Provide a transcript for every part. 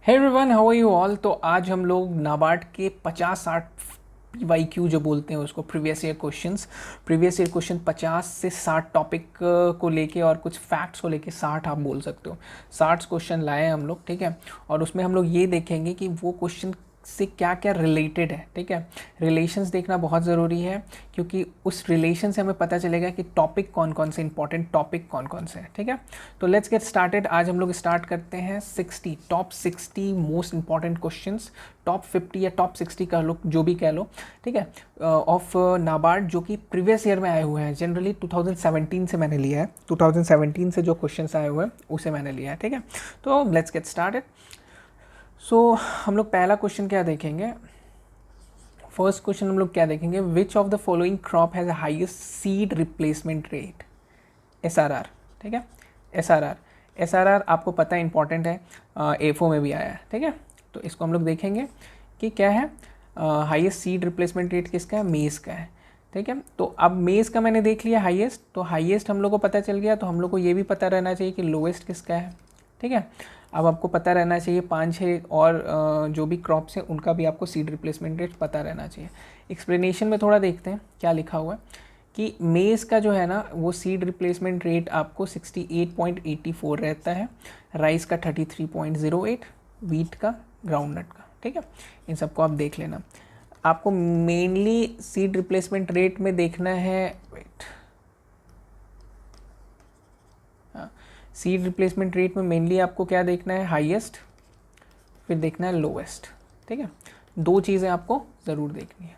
Hey everyone, how are you all. तो आज हम लोग नाबार्ड के 50-60 PYQ जो बोलते हैं उसको, प्रीवियस ईयर क्वेश्चन 50 से 60 टॉपिक को लेके और कुछ फैक्ट्स को लेके 60 आप बोल सकते हो 60 क्वेश्चन लाए हैं हम लोग, ठीक है। और उसमें हम लोग ये देखेंगे कि वो क्वेश्चन से क्या क्या रिलेटेड है, ठीक है। रिलेशंस देखना बहुत ज़रूरी है क्योंकि उस रिलेशन से हमें पता चलेगा कि टॉपिक कौन कौन से इंपॉर्टेंट टॉपिक कौन कौन से हैं, ठीक है। तो लेट्स गेट स्टार्टेड। आज हम लोग स्टार्ट करते हैं top 60 most important questions, top 50 या टॉप 60 कह लो, जो भी कह लो, ठीक है, ऑफ नाबार्ड, जो कि प्रीवियस ईयर में आए हुए हैं। जनरली 2017 से मैंने लिया है, 2017 से जो क्वेश्चंस आए हुए हैं उसे मैंने लिया है, ठीक है। तो लेट्स गेट स्टार्टेड। सो हम लोग पहला क्वेश्चन क्या देखेंगे, फर्स्ट क्वेश्चन हम लोग क्या देखेंगे, विच of the following crop has highest seed replacement rate, SRR, ठीक है। SRR आपको पता है इंपॉर्टेंट है, एफओ में भी आया है, ठीक है। तो इसको हम लोग देखेंगे कि क्या है, हाईएस्ट सीड रिप्लेसमेंट रेट किसका है, मेज का है, ठीक है। तो अब मेज का मैंने देख लिया हाईएस्ट, तो हाईएस्ट हम लोग को पता चल गया, तो हम लोग को ये भी पता रहना चाहिए कि लोएस्ट किसका है, ठीक है। अब आपको पता रहना चाहिए 5-6 और जो भी क्रॉप्स हैं उनका भी आपको सीड रिप्लेसमेंट रेट पता रहना चाहिए। एक्सप्लेनेशन में थोड़ा देखते हैं क्या लिखा हुआ है कि मेज़ का जो है ना वो सीड रिप्लेसमेंट रेट आपको 68.84 रहता है, राइस का 33.08, वीट का, ग्राउंडनट का, ठीक है। इन सबको आप देख लेना। आपको मेनली सीड रिप्लेसमेंट रेट में देखना है, सीड रिप्लेसमेंट रेट में मेनली आपको क्या देखना है, हाईएस्ट, फिर देखना है लोएस्ट, ठीक है। दो चीज़ें आपको ज़रूर देखनी है।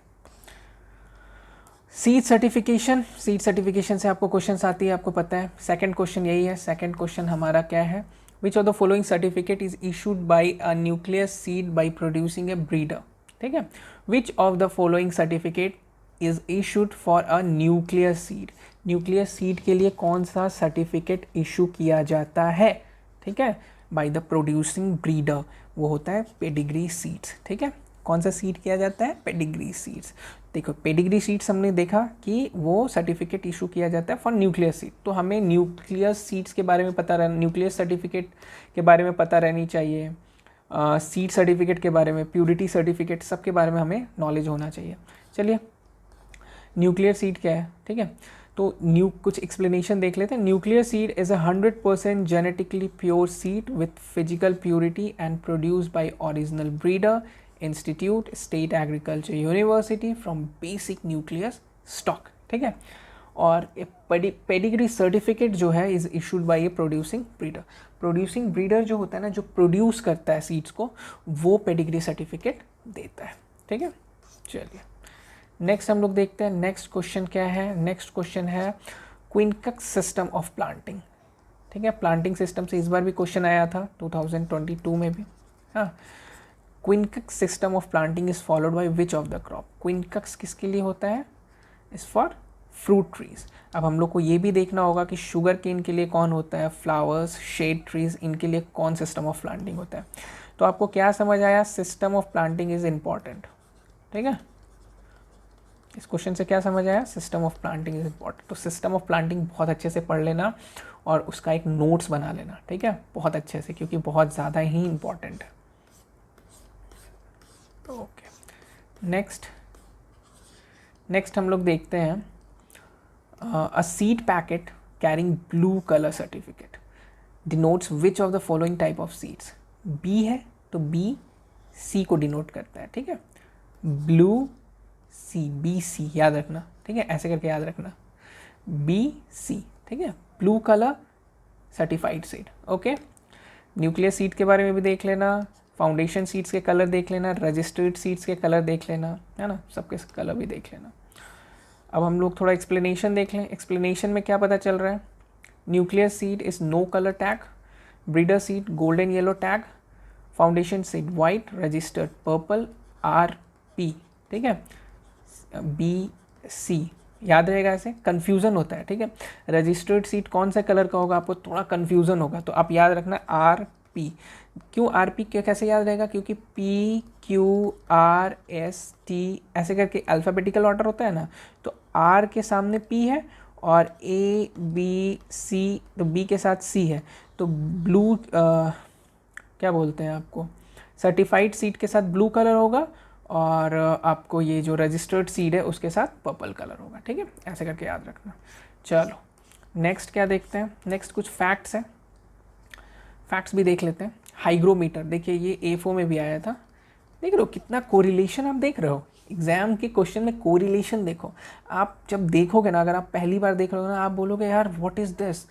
सीड सर्टिफिकेशन से आपको क्वेश्चन आती है, आपको पता है। सेकंड क्वेश्चन यही है, सेकंड क्वेश्चन हमारा क्या है, which of the following certificate is issued by a nuclear seed by producing A breeder, ठीक है। Which of the following certificate is issued for a nuclear seed, nuclear seed के लिए कौन सा सर्टिफिकेट इशू किया जाता है, ठीक है, बाय द प्रोड्यूसिंग ब्रीडर, वो होता है पेडिग्री सीड्स, ठीक है। कौन सा सीड किया जाता है, पेडिग्री सीड्स। देखो पेडिग्री सीड्स हमने देखा कि वो सर्टिफिकेट इशू किया जाता है फॉर न्यूक्लियर सीड, तो हमें न्यूक्लियर सीड्स के बारे में पता रहना, न्यूक्लियर सर्टिफिकेट के बारे में पता रहनी चाहिए, सीड सर्टिफिकेट के बारे में, प्यूरिटी सर्टिफिकेट, सब के बारे में हमें नॉलेज होना चाहिए। चलिए न्यूक्लियर सीड क्या है, ठीक है। तो कुछ एक्सप्लेनेशन देख लेते हैं। Nuclear seed is 100% genetically pure seed with physical purity and produce by original breeder, institute, state agriculture university from basic nucleus stock, ठीक है। और पेडिग्री सर्टिफिकेट जो है is issued by A producing breeder, producing breeder जो होता है ना, जो प्रोड्यूस करता है सीड्स को, वो पेडिग्री सर्टिफिकेट देता है, ठीक है। चलिए नेक्स्ट हम लोग देखते हैं, नेक्स्ट क्वेश्चन क्या है, नेक्स्ट क्वेश्चन है क्विनकक्स सिस्टम ऑफ प्लांटिंग, ठीक है। प्लांटिंग सिस्टम से इस बार भी क्वेश्चन आया था 2022 में भी, हाँ। Quincunx system of planting is followed by which of the crop, quincunx किसके लिए होता है, इज फॉर फ्रूट ट्रीज। अब हम लोग को ये भी देखना होगा कि शुगर केन के लिए कौन होता है, फ्लावर्स, शेड ट्रीज, इनके लिए कौन सिस्टम ऑफ प्लांटिंग होता है। तो आपको क्या समझ आया, system of planting is important, ठीक है। इस क्वेश्चन से क्या समझ आया, system of planting is important. तो सिस्टम ऑफ प्लांटिंग बहुत अच्छे से पढ़ लेना और उसका एक नोट्स बना लेना, ठीक है, बहुत अच्छे से, क्योंकि बहुत ज़्यादा ही इंपॉर्टेंट है। तो ओके, नेक्स्ट हम लोग देखते हैं a seed packet carrying blue colour certificate denotes which of the following type of seeds. B है तो बी सी को डिनोट करता है, ठीक है, ब्लू सी, बी सी याद रखना, ठीक है, ऐसे करके याद रखना, बी सी, ठीक है, blue colour certified seed, okay. Nuclear seed के बारे में भी देख लेना, फाउंडेशन सीड्स के कलर देख लेना, रजिस्टर्ड सीड्स के कलर देख लेना, है ना, सबके कलर भी देख लेना। अब हम लोग थोड़ा एक्सप्लेनेशन देख लें। एक्सप्लेनेशन में क्या पता चल रहा है, nuclear seed is no colour tag, breeder seed golden yellow tag, foundation seed white, registered purple, RP, ठीक है, BC याद रहेगा, ऐसे कन्फ्यूज़न होता है, ठीक है। रजिस्टर्ड सीट कौन सा कलर का होगा, आपको थोड़ा कन्फ्यूज़न होगा, तो आप याद रखना RP। क्यों RP, क्यों, कैसे याद रहेगा, क्योंकि PQRST ऐसे करके अल्फ़ाबेटिकल ऑर्डर होता है ना, तो R के सामने P है और ABC, तो B के साथ C है, तो ब्लू क्या बोलते हैं आपको, सर्टिफाइड सीड के साथ ब्लू कलर होगा और आपको ये जो रजिस्टर्ड सीड है उसके साथ पर्पल कलर होगा, ठीक है, ऐसे करके याद रखना। चलो नेक्स्ट क्या देखते हैं, नेक्स्ट कुछ फैक्ट्स हैं, फैक्ट्स भी देख लेते हैं। हाइग्रोमीटर, देखिए ये A4 में भी आया था, देख रहे हो कितना कोरिलेशन आप देख रहे हो, एग्जाम के क्वेश्चन में कोरिलेशन देखो। आप जब देखोगे ना, अगर आप पहली बार देख रहे हो ना, आप बोलोगे यार व्हाट इज़ दिस,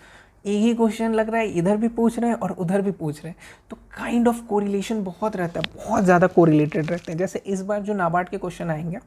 एक ही क्वेश्चन लग रहा है, इधर भी पूछ रहे हैं और उधर भी पूछ रहे हैं, तो काइंड ऑफ कोरिलेशन बहुत रहता है, बहुत ज़्यादा कोरिलेटेड रहते हैं। जैसे इस बार जो नाबार्ड के क्वेश्चन आएंगे,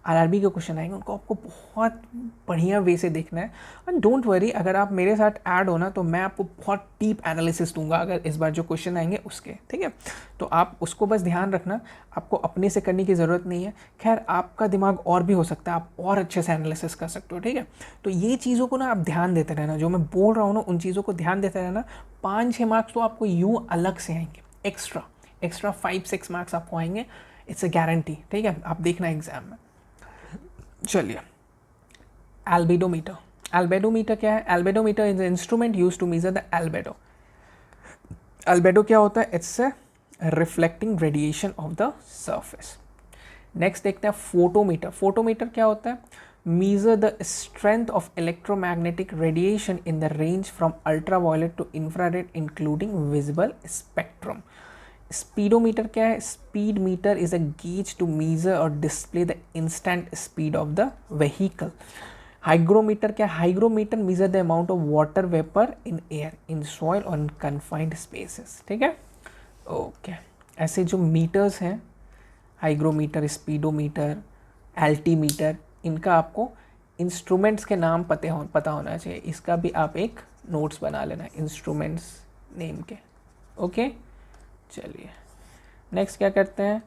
आरआरबी के क्वेश्चन आएंगे, उनको आपको बहुत बढ़िया वे से देखना है। एंड डोंट वरी, अगर आप मेरे साथ ऐड हो ना तो मैं आपको बहुत डीप एनालिसिस दूंगा अगर इस बार जो क्वेश्चन आएंगे उसके, ठीक है। तो आप उसको बस ध्यान रखना, आपको अपने से करने की ज़रूरत नहीं है। खैर आपका दिमाग और भी हो सकता है, आप और अच्छे से एनालिसिस कर सकते हो, ठीक है। तो ये चीज़ों को ना आप ध्यान देते रहना, जो मैं बोल रहा हूँ ना उन चीज़ों को ध्यान देते रहना। 5-6 मार्क्स तो आपको यूँ अलग से आएंगे, एक्स्ट्रा 5-6 मार्क्स आपको आएंगे, इट्स अ गारंटी, ठीक है। आप देखना एग्जाम में। चलिए, एल्बिडोमीटर। एल्बिडोमीटर क्या है? Albedometer is instrument use to measure the albedo. Albedo क्या होता है? It's a reflecting radiation of the surface. Next देखते हैं फोटोमीटर। फोटोमीटर क्या होता है? measure the strength of electromagnetic radiation in the range from ultraviolet to infrared including visible spectrum. Speedometer क्या है? Speed meter is a gauge to measure or display the instant speed of the vehicle. Hygrometer क्या है? Hygrometer measure the amount of water vapor in air, in soil or in confined spaces. ठीक है, okay. ऐसे जो metres हैं, hygrometer, speedometer, altimeter, इनका आपको instruments के नाम पता होना चाहिए। इसका भी आप एक नोट्स बना लेना इंस्ट्रूमेंट्स नेम के, ओके। चलिए नेक्स्ट क्या करते हैं,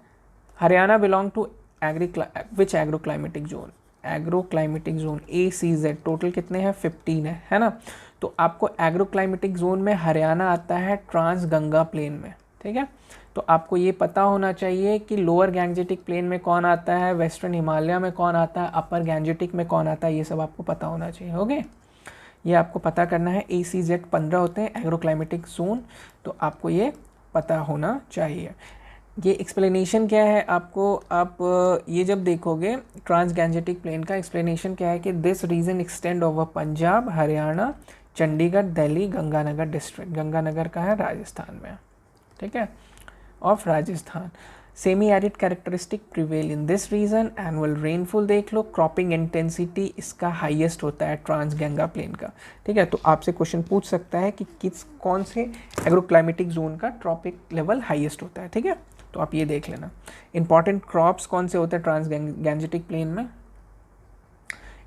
Haryana belong to which agro climatic zone? Agro climatic zone ACZ, total कितने हैं? 15 है ना। तो आपको एग्रो क्लाइमेटिक जोन में हरियाणा आता है ट्रांस गंगा प्लेन में, ठीक है। तो आपको ये पता होना चाहिए कि लोअर गैंजेटिक प्लेन में कौन आता है, वेस्टर्न हिमालय में कौन आता है, अपर गैंजेटिक में कौन आता है, ये सब आपको पता होना चाहिए, ओके। ये आपको पता करना है। ACZ 15 होते हैं एग्रो क्लाइमेटिक जोन, तो आपको ये पता होना चाहिए। ये एक्सप्लेनेशन क्या है आपको, आप ये जब देखोगे ट्रांस गैंजेटिक प्लेन का एक्सप्लेनेशन क्या है कि this region extend over Punjab, Haryana, Chandigarh, Delhi, Ganganagar district. Ganganagar का है राजस्थान में, ठीक है, of Rajasthan. Semi arid characteristic prevail in this region. Annual rainfall देख लो, क्रॉपिंग इंटेंसिटी इसका हाईएस्ट होता है ट्रांस गंगा प्लेन का, ठीक है। तो आपसे क्वेश्चन पूछ सकता है कि कौन से एग्रो क्लाइमेटिक जोन का ट्रॉपिक लेवल हाईएस्ट होता है, ठीक है। तो आप ये देख लेना। इंपॉर्टेंट क्रॉप्स कौन से होते हैं ट्रांस गैंजेटिक प्लेन में?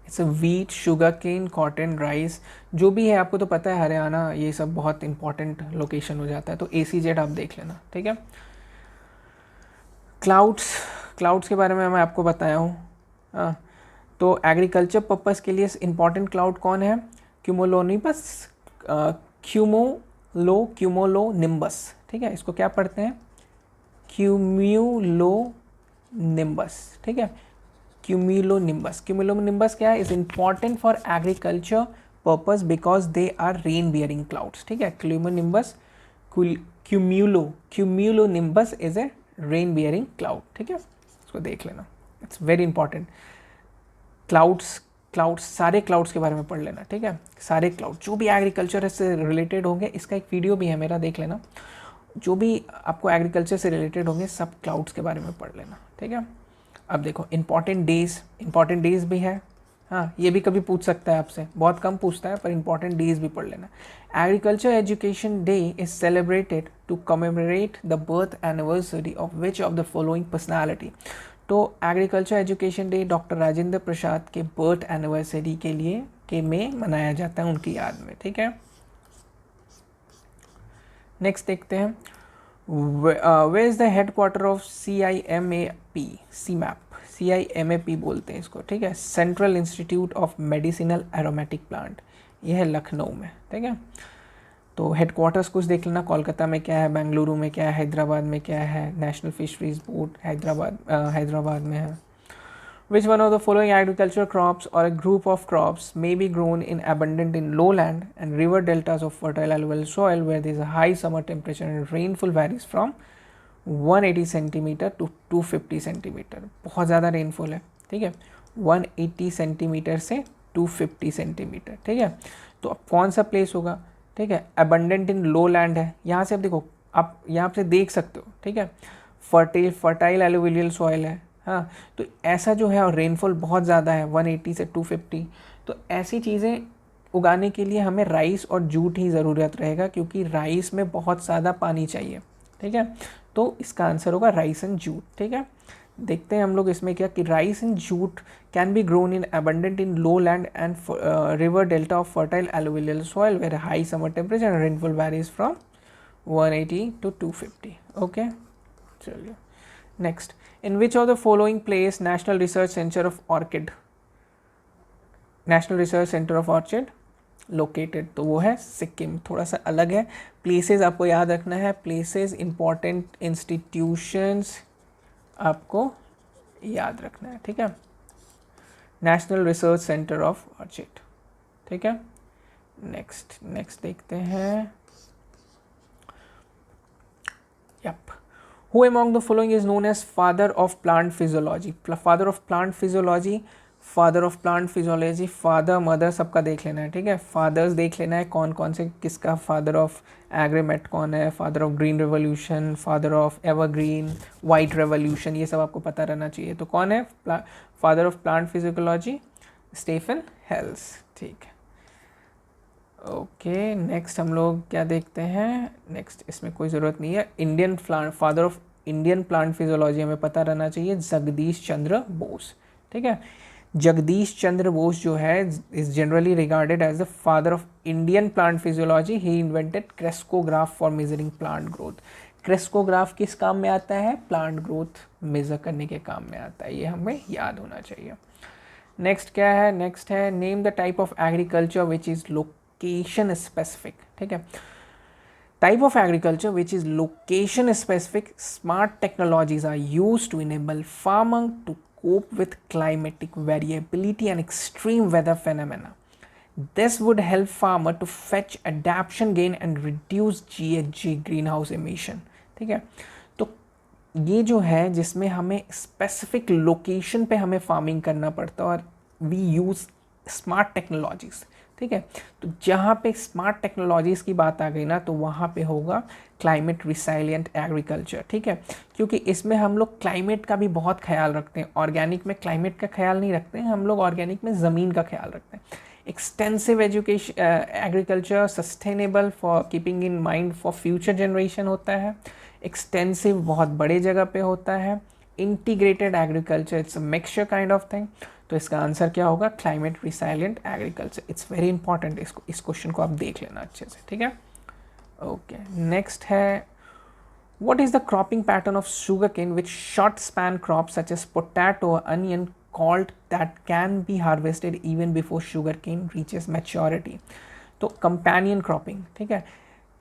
It's wheat, sugar cane, cotton, rice, जो भी है आपको तो पता है, हरियाणा ये सब बहुत इंपॉर्टेंट लोकेशन हो जाता है। तो ACZ आप देख लेना, ठीक है। क्लाउड्स के बारे में मैं आपको बताया हूँ, हाँ। तो एग्रीकल्चर पर्पस के लिए इंपॉर्टेंट क्लाउड कौन है? क्यूमुलोनिम्बस, क्यूमुलोनिम्बस, ठीक है। इसको क्या पढ़ते हैं? क्यूमुलोनिम्बस, ठीक है। क्यूमुलोनिम्बस क्या है? Is important for agriculture purpose because they are rain bearing clouds, ठीक है। Cumulonimbus is a rain bearing cloud, ठीक है। इसको देख लेना, इट्स वेरी इंपॉर्टेंट। क्लाउड्स सारे क्लाउड्स के बारे में पढ़ लेना, ठीक है। सारे क्लाउड जो भी एग्रीकल्चर से रिलेटेड होंगे, इसका एक वीडियो भी है मेरा, देख लेना। जो भी आपको एग्रीकल्चर से रिलेटेड होंगे सब क्लाउड्स के बारे में पढ़ लेना, ठीक है। अब देखो इंपॉर्टेंट डेज भी है, हाँ, ये भी कभी पूछ सकता है आपसे, बहुत कम पूछता है पर इंपॉर्टेंट डेज भी पढ़ लेना। Agriculture education day is celebrated to commemorate the birth anniversary of which of the following personality. तो agriculture education day doctor Rajendra Prasad के बर्थ एनिवर्सरी के लिए में मनाया जाता है, उनकी याद में, ठीक है। नेक्स्ट देखते हैं, where is the headquarter of CIMAP बोलते हैं इसको, ठीक है। Central institute of medicinal aromatic plant, ये है लखनऊ में, ठीक है। तो हेडक्वार्टर्स कुछ देख लेना, कोलकाता में क्या है, बेंगलुरु में क्या है, हैदराबाद में क्या है, नेशनल फिशरीज बोर्ड हैदराबाद में है। Which one of the following agricultural crops or a group of crops may be grown in abundant in lowland and river deltas of fertile alluvial soil where there is a high summer temperature and rainfall varies from 180 centimetre to 250 centimetre, बहुत ज़्यादा rainfall है, ठीक है, 180 centimetre से 250 centimetre, ठीक है। तो अब कौन सा प्लेस होगा, ठीक है, अबंडेंट इन लो लैंड है, यहाँ से अब देखो, आप यहाँ से देख सकते हो, ठीक है, फर्टाइल एलुवियल सॉइल है, हाँ, तो ऐसा जो है और रेनफॉल बहुत ज़्यादा है 180 से 250, तो ऐसी चीज़ें उगाने के लिए हमें राइस और जूट ही ज़रूरत रहेगा, क्योंकि राइस में बहुत ज़्यादा पानी चाहिए, ठीक है। तो इसका आंसर होगा राइस एंड जूट, ठीक है। देखते हैं हम लोग इसमें क्या कि rice and jute can be grown in abundant in low land and river delta of fertile alluvial soil where high summer temperature and rainfall varies from 180 to 250. Okay, चलिए next, in which of the following place national research centre of orchid located, तो वो है सिक्किम, थोड़ा सा अलग है। Places आपको याद रखना है, प्लेसेस इंपॉर्टेंट इंस्टीट्यूशंस आपको याद रखना है, ठीक है। National research centre of orchid, ठीक है। नेक्स्ट देखते हैं, yep, who among the following is known as father of plant physiology? father mother सबका देख लेना है, ठीक है, फादर्स देख लेना है कौन कौन से, किसका फादर ऑफ एग्रीमेट कौन है, father of green revolution, father of evergreen, white revolution, ये सब आपको पता रहना चाहिए। तो कौन है father of plant physiology? Stephen Hales, ठीक है। ओके, नेक्स्ट हम लोग क्या देखते हैं, नेक्स्ट इसमें कोई ज़रूरत नहीं है, father of Indian plant physiology हमें पता रहना चाहिए, जगदीश चंद्र बोस, ठीक है। जगदीश चंद्र बोस जो है is generally regarded as the father of Indian plant physiology. He invented crescograph for measuring plant growth. Crescograph किस काम में आता है? प्लांट ग्रोथ मेजर करने के काम में आता है, ये हमें याद होना चाहिए। नेक्स्ट क्या है, नेक्स्ट है name the type of agriculture which is location specific, ठीक है। Type of agriculture which is location specific, smart technologies are used to enable farmers to cope with climatic variability and extreme weather phenomena. This would help farmer to fetch adaptation gain and reduce GHG greenhouse emission, ठीक है। तो ये जो है जिसमें हमें specific location पे हमें फार्मिंग करना पड़ता है और वी यूज़ स्मार्ट टेक्नोलॉजीज़, ठीक है। तो जहाँ पे स्मार्ट टेक्नोलॉजीज़ की बात आ गई ना, तो वहाँ पे होगा क्लाइमेट रिसाइलिएंट एग्रीकल्चर, ठीक है, क्योंकि इसमें हम लोग क्लाइमेट का भी बहुत ख्याल रखते हैं। ऑर्गेनिक में क्लाइमेट का ख्याल नहीं रखते हैं हम लोग, ऑर्गेनिक में ज़मीन का ख्याल रखते हैं। Extensive education agriculture sustainable for keeping in mind for future generation होता है। एक्सटेंसिव बहुत बड़े जगह पे होता है। Integrated agriculture it's a mixture kind of thing. तो इसका आंसर क्या होगा? Climate resilient agriculture. It's very important, इस क्वेश्चन को आप देख लेना अच्छे से, ठीक है। ओके, नेक्स्ट है what is the cropping pattern of sugar cane which short span crop such as potato onion called that can be harvested even before sugar cane reaches maturity. तो कंपेनियन क्रॉपिंग, ठीक है,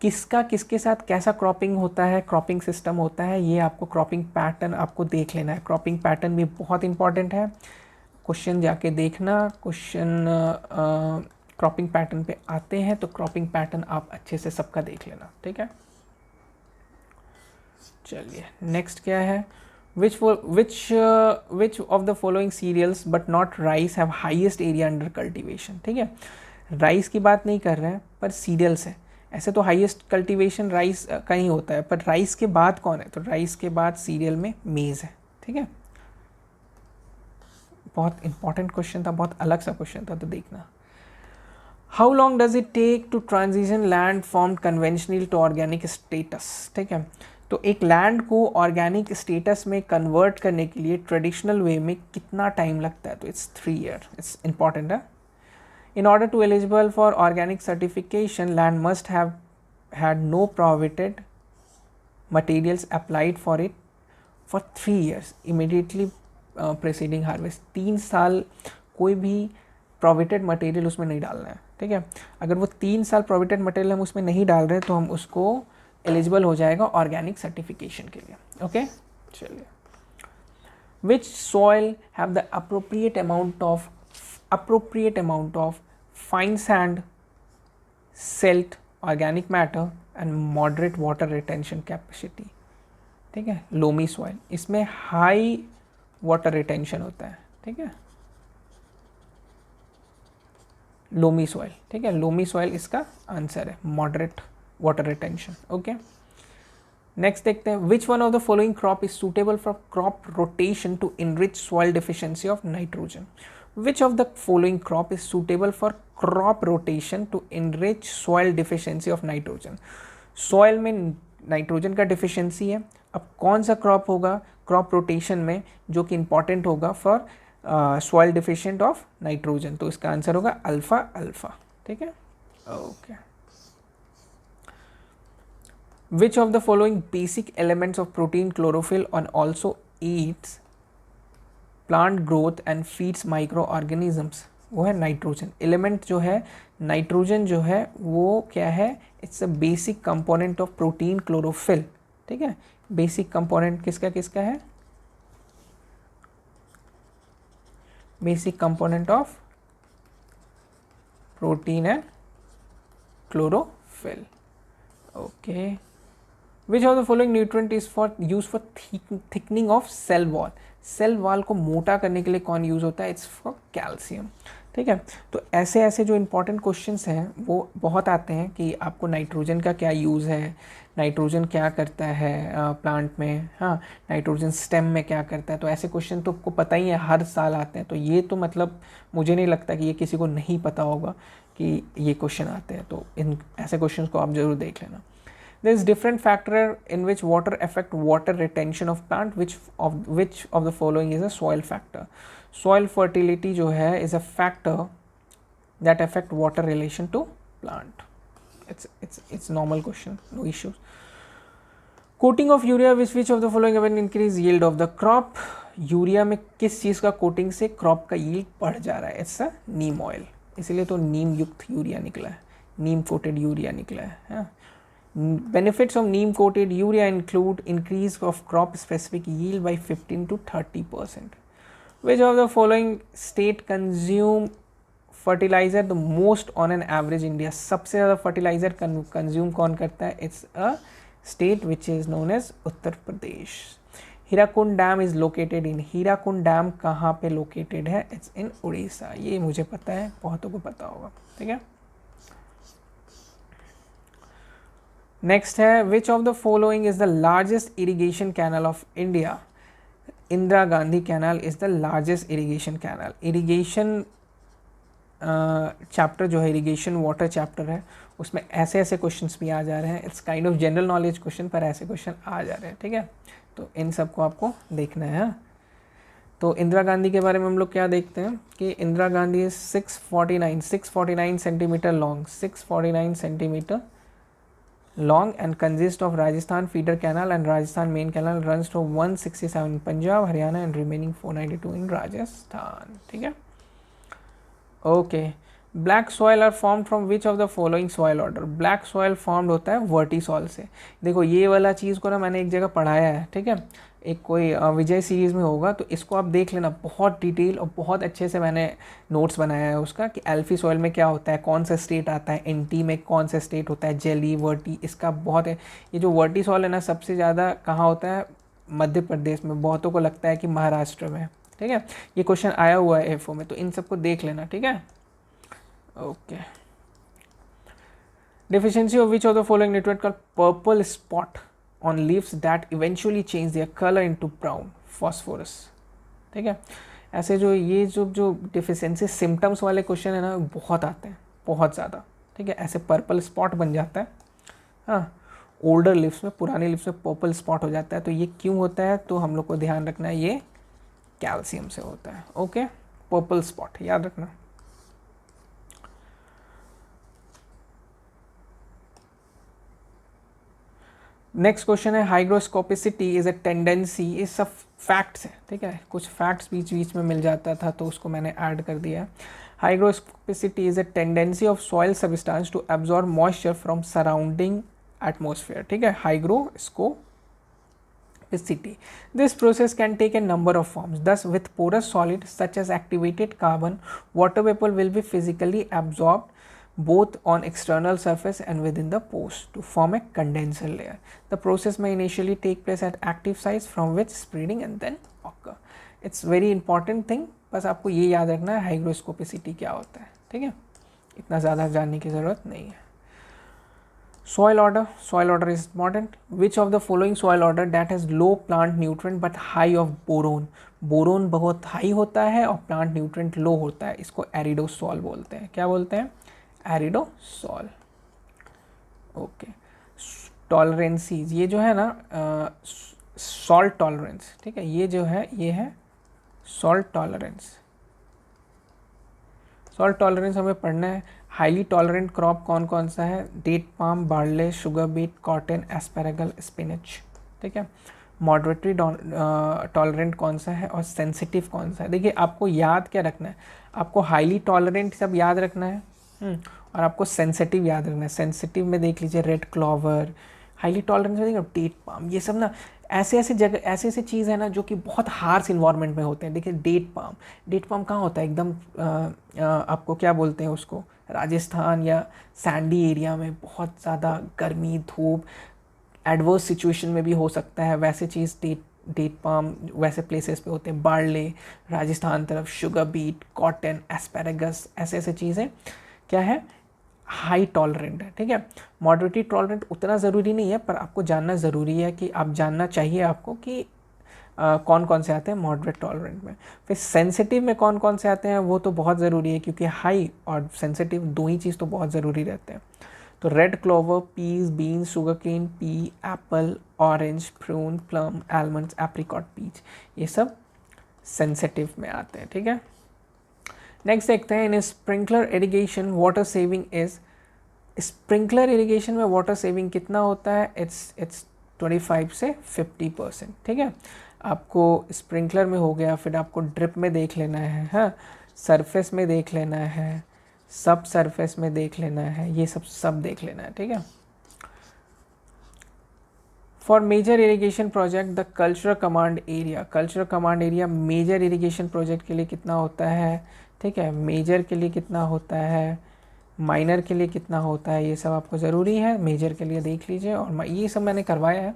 किसका किसके साथ कैसा cropping होता है, क्रॉपिंग सिस्टम होता है, ये आपको क्रॉपिंग पैटर्न आपको देख लेना है। क्रॉपिंग पैटर्न भी बहुत इंपॉर्टेंट है, क्वेश्चन जाके देखना। क्वेश्चन क्रॉपिंग पैटर्न पे आते हैं तो क्रॉपिंग पैटर्न आप अच्छे से सबका देख लेना, ठीक है। चलिए नेक्स्ट क्या है, which of the following cereals but not rice have highest area under cultivation, ठीक है। राइस की बात नहीं कर रहे हैं पर सीरियल्स है। ऐसे तो हाईएस्ट कल्टीवेशन राइस का ही होता है, पर राइस के बाद कौन है? तो राइस के बाद सीरियल में मेज़ है, ठीक है। बहुत इंपॉर्टेंट क्वेश्चन था, बहुत अलग सा क्वेश्चन था, तो देखना। How long does it take to transition land from conventional to organic status, ठीक है। तो एक लैंड को ऑर्गेनिक स्टेटस में कन्वर्ट करने के लिए ट्रेडिशनल वे में कितना टाइम लगता है? तो इट्स 3 ईयर। इट्स इंपॉर्टेंट है। In order to eligible for organic certification, land must have had no prohibited materials applied for it for 3 years immediately preceding harvest। 3 साल कोई भी prohibited material उसमें नहीं डालना है, ठीक है। अगर वो 3 साल prohibited material हम उसमें नहीं डाल रहे तो हम उसको एलिजिबल हो जाएगा ऑर्गेनिक सर्टिफिकेशन के लिए, ओके। चलिए, which soil have the appropriate amount of fine sand, silt, organic matter and moderate water retention capacity? ठीक है, लोमी सॉइल, इसमें हाई वाटर रिटेंशन होता है, ठीक है, लोमी सॉइल, ठीक है, लोमी सॉइल इसका आंसर है, moderate water retention. Okay, next देखते हैं, which one of the following crop is suitable for crop rotation to enrich soil deficiency of nitrogen. Which of the following crop is suitable for crop rotation to enrich soil deficiency of nitrogen. Soil में nitrogen का deficiency है, अब कौन सा crop होगा crop rotation में जो कि इंपॉर्टेंट होगा for soil deficient of nitrogen, तो इसका आंसर होगा अल्फा अल्फा, ठीक है। Okay, which of the following basic elements of protein chlorophyll on also Yeats plant growth and feeds micro organisms. वो है नाइट्रोजन। एलिमेंट जो है नाइट्रोजन जो है वो क्या है, it's a basic component of protein chlorophyll, ठीक है। बेसिक कंपोनेंट किसका किसका है, basic component of protein and chlorophyll. Okay, which of the following nutrient is for use for thickening of cell wall. Cell wall को मोटा करने के लिए कौन यूज होता है, इट्स फॉर कैल्शियम, ठीक है। तो ऐसे ऐसे जो इंपॉर्टेंट क्वेश्चंस हैं वो बहुत आते हैं कि आपको नाइट्रोजन का क्या यूज़ है, नाइट्रोजन क्या करता है प्लांट में, हाँ नाइट्रोजन स्टेम में क्या करता है। तो ऐसे क्वेश्चन तो आपको पता ही है, हर साल आते हैं। तो ये तो मतलब मुझे नहीं लगता कि ये किसी को नहीं पता होगा कि ये क्वेश्चन आते हैं। तो इन ऐसे क्वेश्चन को आप ज़रूर देख लेना। There is different factor in which water affect water retention of plant. Which of the following is a soil factor? Soil fertility जो है is a factor that affect water relation to plant. It's normal question, no issues. Coating of urea with which of the following will increase yield of the crop? Urea में किस चीज़ का coating से crop का yield बढ़ जा रहा है? It's a Neem oil, इसीलिए तो नीम युक्त यूरिया निकला है, नीम कोटेड यूरिया निकला है। Benefits of neem coated urea include increase of crop specific yield by 15 to 30%. Which of the following state consume fertilizer the most on an average India? सबसे ज़्यादा fertilizer consume कौन करता है? It's a state which is known as Uttar Pradesh. Hirakud dam is located in, Hirakud dam कहाँ पे located है? It's in Orissa. ये मुझे पता है, बहुतों को पता होगा, ठीक है। नेक्स्ट है, which of the following is the largest irrigation canal of India? Indira Gandhi canal is the largest irrigation canal. Irrigation chapter जो है, इरिगेशन वाटर चैप्टर है, उसमें ऐसे ऐसे क्वेश्चंस भी आ जा रहे हैं। It's kind of general knowledge question, पर ऐसे क्वेश्चन आ जा रहे हैं, ठीक है। तो इन सब को आपको देखना है। तो इंदिरा गांधी के बारे में हम लोग क्या देखते हैं कि Indira Gandhi is 649 centimetre long, 649 centimetre long and consists of Rajasthan feeder canal and Rajasthan main canal runs to 167 in Punjab, Haryana and remaining 492 in Rajasthan, ठीक है। Okay, black soil are form from which of the following soil order? Black soil formed होता है वर्टिसॉल से। देखो ये वाला चीज़ को ना मैंने एक जगह पढ़ाया है, ठीक है, एक कोई विजय सीरीज़ में होगा, तो इसको आप देख लेना, बहुत डिटेल और बहुत अच्छे से मैंने नोट्स बनाया है उसका कि एल्फी सॉइल में क्या होता है, कौन सा स्टेट आता है, एनटी में कौन सा स्टेट होता है, जेली वर्टी, इसका बहुत है। ये जो वर्टी सॉइल है ना, सबसे ज़्यादा कहाँ होता है? मध्य प्रदेश में। बहुतों को लगता है कि महाराष्ट्र में, ठीक है। ये क्वेश्चन आया हुआ है एफओ में, तो इन सबको देख लेना, ठीक है। Okay, deficiency of which of the following nutrient called purple spot on leaves that eventually change their color into brown? phosphorus, ठीक है। ऐसे जो ये जो डिफिशियंसी सिम्टम्स वाले क्वेश्चन है ना, बहुत आते हैं, बहुत ज़्यादा, ठीक है। ऐसे पर्पल स्पॉट बन जाता है, हाँ, ओल्डर लिप्स में, पुराने लिप्स में पर्पल स्पॉट हो जाता है। तो ये क्यों होता है? तो हम लोग को ध्यान रखना है, ये कैल्शियम से होता है। ओके, पर्पल स्पॉट याद रखना। नेक्स्ट क्वेश्चन है, हाइग्रोस्कोपिसिटी इज अ टेंडेंसी, ये सब फैक्ट्स है, ठीक है। कुछ फैक्ट्स बीच बीच में मिल जाता था तो उसको मैंने ऐड कर दिया। Hygroscopicity is a tendency of soil substance to absorb moisture from surrounding atmosphere, ठीक है, hygroscopicity. This process can take a number of forms, thus with porous solid such as activated carbon, water vapor will be physically absorbed both on external surface and within the pores to form a condenser layer. The process may initially take place at active sites from which spreading and then occur. It's very important thing, बस आपको ये याद रखना है hygroscopicity क्या होता है, ठीक है, इतना ज़्यादा जानने की ज़रूरत नहीं है. Soil order is important. Which of the following soil order that has low plant nutrient but high of boron? Boron बहुत हाई होता है और प्लांट न्यूट्रिएंट लो होता है, इसको एरिडोसॉल बोलते हैं. क्या बोलते हैं? एरिडोसॉल. ओके. टॉलरेंसीज, ये जो है ना सॉल्ट टॉलरेंस, ठीक है, ये जो है ये है सॉल्ट टॉलरेंस. सॉल्ट टॉलरेंस हमें पढ़ना है. हाईली टॉलरेंट क्रॉप कौन कौन सा है? Date palm, barley, sugar beet, cotton, asparagus, spinach, ठीक है. मॉडरेटरी टॉलरेंट कौन सा है और सेंसिटिव कौन सा है? देखिए आपको याद क्या रखना है, आपको हाईली टॉलरेंट सब याद रखना है और आपको सेंसिटिव याद रखना है. सेंसिटिव में देख लीजिए रेड क्लॉवर, हाईली टॉलरेंट में देखिए डेट पाम, ये सब ना ऐसे ऐसे चीज़ है ना जो कि बहुत हार्श इन्वायरमेंट में होते हैं. देखिए डेट पाम कहाँ होता है? एकदम आपको क्या बोलते हैं उसको, राजस्थान या सैंडी एरिया में बहुत ज़्यादा गर्मी, धूप, एडवर्स सिचुएशन में भी हो सकता है. वैसे चीज़ डेट पाम वैसे प्लेसेस पे होते हैं. बार्ले राजस्थान तरफ, शुगर बीट, कॉटन, एस्पेरागस, ऐसे चीज़ें क्या है? हाई टॉलरेंट है, ठीक है. मॉडरेटरी टॉलरेंट उतना ज़रूरी नहीं है, पर आपको जानना ज़रूरी है कि आप जानना चाहिए आपको कि कौन कौन से आते हैं मॉडरेट टॉलरेंट में. फिर सेंसिटिव में कौन कौन से आते हैं वो तो बहुत ज़रूरी है, क्योंकि हाई और सेंसिटिव दो ही चीज़ तो बहुत ज़रूरी रहते हैं. तो red clover, peas, beans, sugar cane, pea, apple, orange, prune, plum, almonds, apricot, peach, ये सब सेंसिटिव में आते हैं, ठीक है. नेक्स्ट देखते हैं, in sprinkler irrigation water saving is. Sprinkler irrigation में वाटर सेविंग कितना होता है? इट्स 25 से 50%, ठीक है. आपको स्प्रिंकलर में हो गया, फिर आपको ड्रिप में देख लेना है, हाँ, सरफेस में देख लेना है, सब सरफेस में देख लेना है, ये सब देख लेना है, ठीक है. For major irrigation project the cultural command area major irrigation project के लिए कितना होता है, ठीक है. मेजर के लिए कितना होता है, माइनर के लिए कितना होता है, ये सब आपको ज़रूरी है. मेजर के लिए देख लीजिए, और ये सब मैंने करवाया है,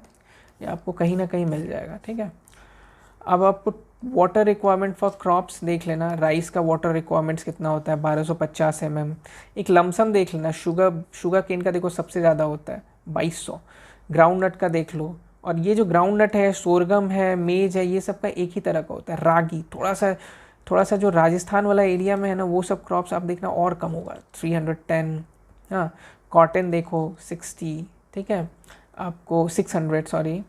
ये आपको कहीं ना कहीं मिल जाएगा, ठीक है. अब आपको वाटर रिक्वायरमेंट फॉर क्रॉप्स देख लेना. राइस का वाटर रिक्वायरमेंट्स कितना होता है? 1250 mm. एक लमसम देख लेना. शुगर केन का देखो सबसे ज़्यादा होता है 2200. ग्राउंड नट का देख लो. और ये जो ग्राउंड नट है, सोरगम है, मेज है, ये सब का एक ही तरह का होता है. रागी थोड़ा सा जो राजस्थान वाला एरिया में है ना, वो सब क्रॉप्स आप देखना और कम होगा, 310. हाँ, कॉटन देखो 60, ठीक है, आपको 600, सॉरी.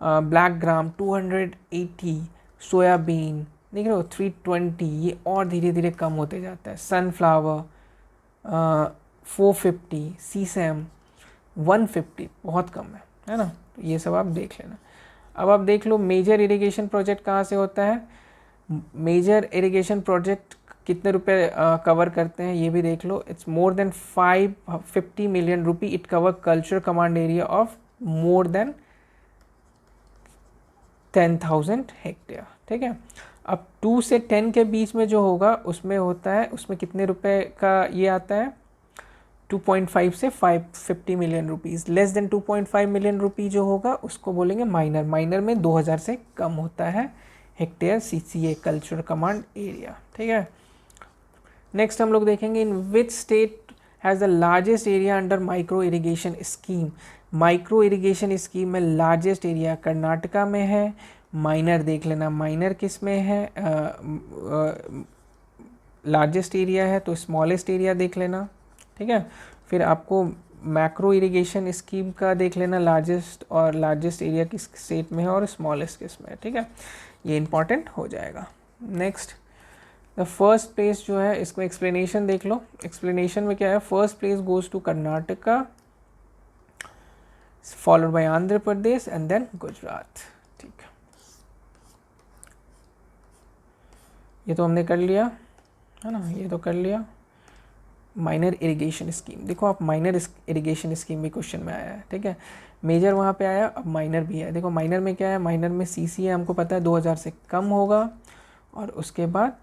ब्लैक ग्राम 280, सोयाबीन देख रहे हो 320, ये और धीरे धीरे कम होते जाता है. सनफ्लावर 450, सीसैम 150, बहुत कम है ना. तो ये सब आप देख लेना. अब आप देख लो मेजर इरिगेशन प्रोजेक्ट कहाँ से होता है. मेजर इरिगेशन प्रोजेक्ट कितने रुपए कवर करते हैं ये भी देख लो. It's more than 550 million rupee. It cover culture command area of more than 10,000 hectare, ठीक है. अब 2 से 10 के बीच में जो होगा उसमें होता है, उसमें कितने रुपए का ये आता है? 2.5 से 550 million rupees. Less than 2.5 million rupee जो होगा उसको बोलेंगे माइनर. माइनर में 2000 से कम होता है hectare CCA culture command area, ठीक है. नेक्स्ट हम लोग देखेंगे, in which state has the largest area under micro irrigation scheme. Micro irrigation scheme में लार्जेस्ट एरिया कर्नाटका में है. माइनर देख लेना, माइनर किस में है, लार्जेस्ट एरिया है तो स्मॉलेस्ट एरिया देख लेना, ठीक है. फिर आपको मैक्रो इरिगेशन स्कीम का देख लेना, लार्जेस्ट एरिया किस स्टेट में है और स्मॉलेस्ट किस में है, ठीक है. ये इंपॉर्टेंट हो जाएगा. नेक्स्ट, द फर्स्ट प्लेस जो है, इसको एक्सप्लेनेशन देख लो. एक्सप्लेनेशन में क्या है? First place goes to Karnataka, followed by Andhra Pradesh and then Gujarat, ठीक है. ये तो हमने कर लिया है ना, ये तो कर लिया. माइनर इरिगेशन स्कीम देखो आप, माइनर इरिगेशन स्कीम भी क्वेश्चन में आया है, ठीक है. मेजर वहाँ पे आया, अब माइनर भी है. देखो माइनर में क्या है, माइनर में CCA हमको पता है 2000 से कम होगा, और उसके बाद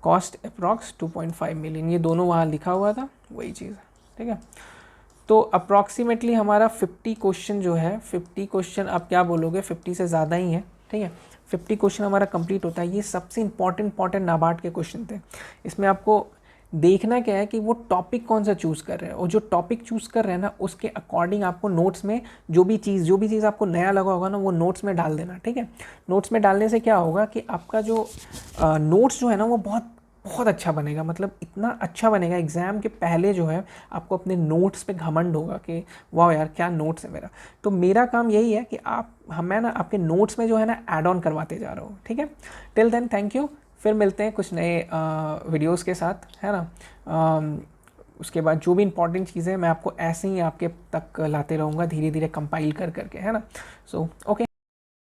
कॉस्ट अप्रॉक्स 2.5 million, ये दोनों वहाँ लिखा हुआ था, वही चीज़ है, ठीक है। तो अप्रॉक्सीमेटली हमारा 50 क्वेश्चन जो है, 50 क्वेश्चन आप क्या बोलोगे, 50 से ज़्यादा ही है, ठीक है। 50 क्वेश्चन हमारा कंप्लीट होता है। ये सबसे इंपॉर्टेंट नाबार्ड के क्वेश्चन थे। इसमें आपको देखना क्या है कि वो टॉपिक कौन सा चूज़ कर रहे हैं, और जो टॉपिक चूज़ कर रहे हैं ना उसके अकॉर्डिंग आपको नोट्स में जो भी चीज़ आपको नया लगा होगा ना वो नोट्स में डाल देना, ठीक है। नोट्स में डालने से क्या होगा कि आपका जो नोट्स जो है ना वो बहुत बहुत अच्छा बनेगा, मतलब इतना अच्छा बनेगा एग्ज़ाम के पहले जो है आपको अपने नोट्स पे घमंड होगा कि वाह यार क्या नोट्स है मेरा। तो मेरा काम यही है कि मैं ना आपके नोट्स में जो है ना ऐड ऑन करवाते जा रहा हूँ, ठीक है। टिल देन थैंक यू, फिर मिलते हैं कुछ नए वीडियोस के साथ, है ना। उसके बाद जो भी इंपॉर्टेंट चीज़ें मैं आपको ऐसे ही आपके तक लाते रहूँगा धीरे धीरे कंपाइल करके, है ना। So okay.